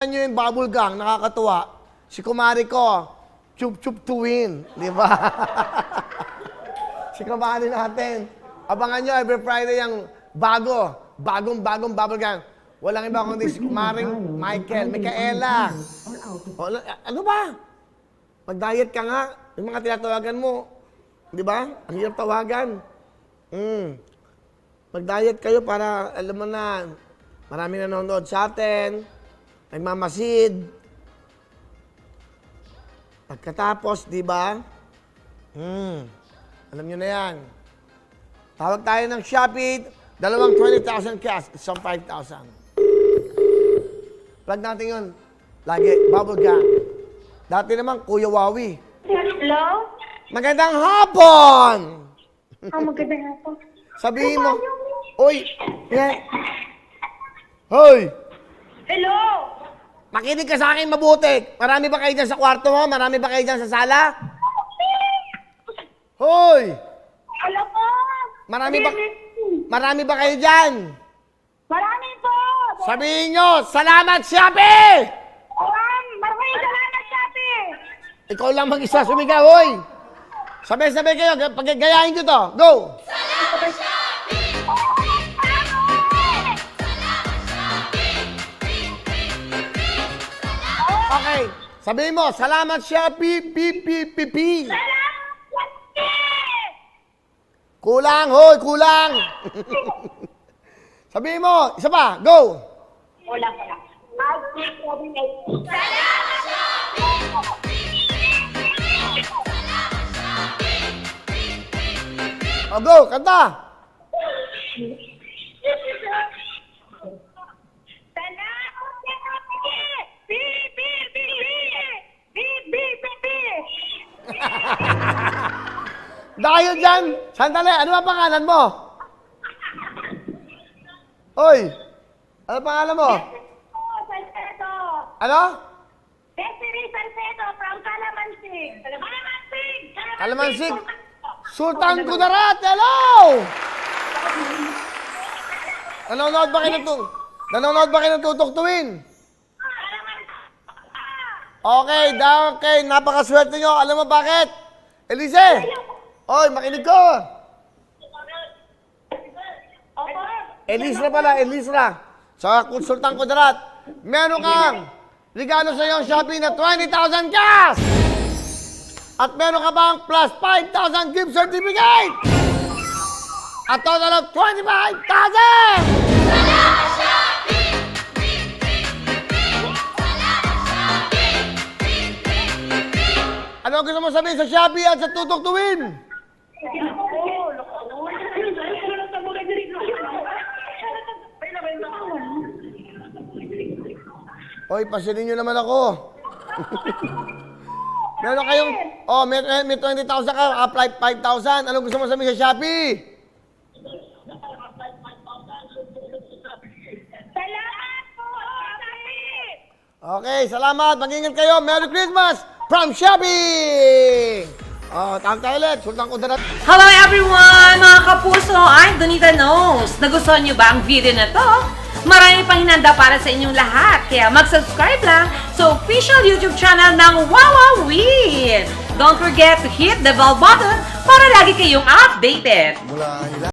nyo yung bubble gang, nakakatuwa. Si kumari ko, chup-chup to win. Di ba? Si kumari natin. Abangan nyo every Friday yung bagong bubble gang. Walang iba kundi si kumaring Michaela. Ano ba? Mag-diet ka nga. Yung mga tinatawagan mo. Di ba? Ang hirap tawagan. Mag-diet kayo para, alam mo na, maraming nanonood sa atin. Nagmamasid. Pagkatapos, di ba? Alam nyo na yan. Tawag tayo ng Shopee, 20,000 cash, isang 5,000. Plug natin yun. Lagi, bubble gang. Dati naman, Kuya Wawi. Hello? Magandang hapon! Magandang hapon. Sabihin mo, Uy! Yeah. Hoy! Hello? Makinig ka sa akin mabuti. Marami ba kayo dyan sa kwarto mo? Marami ba kayo dyan sa sala? Hoy! Hello po? Marami ba kayo dyan? Marami po! Sabihin nyo, salamat Shopee! Maraming salamat, Shopee! Ikaw lang mag-isa sumigaw, hoy! Sabay-sabay kayo, paggayahin nyo to. Go! Salamat, Shopee! Okay, sabihin mo, salamat Shopee, pipi. Salamat, Shopee! Kulang, hoy, kulang! Sabihin mo, isa pa, go! Wala. Salamat, Shopee! O, go, kanta! Dahil dyan, sandali, ano ba pangalan mo? Hoy, ano pangalan mo? Salcedo. Ano? Desiree Salcedo from Calamansig. Calamansig. Sultan Kudarat, hello! Nanonood ba kayo ng tutuktuin? Okay, napakaswerte nyo. Alam mo bakit? Elise! Oy, makinig ko! Elisra pala, Elisra. Sa Sultan Kudarat, meron kang regalo sa iyong Shopee na 20,000 cash! At meron ka bang plus 5,000 gift certificate? A total of 25,000! Ano ang gusto mo sabihin sa Shopee at sa tutuktuin? Oy, pasilin nyo naman ako. Meron kayong, may 20,000 ka, apply 5,000. Anong gusto mo sabihin sa Shopee? Salamat po, Shopee! Okay, salamat. Mag-ingat kayo. Merry Christmas from Shopee! Tawag tayo ulit. Sultan Kudarat. Hello everyone! Mga kapuso, I'm Donita Knows. Nagustuhan niyo ba ang video na to? Marami pang hinanda para sa inyong lahat. Kaya mag-subscribe lang sa official YouTube channel ng Wowowin. Don't forget to hit the bell button para lagi kayong updated.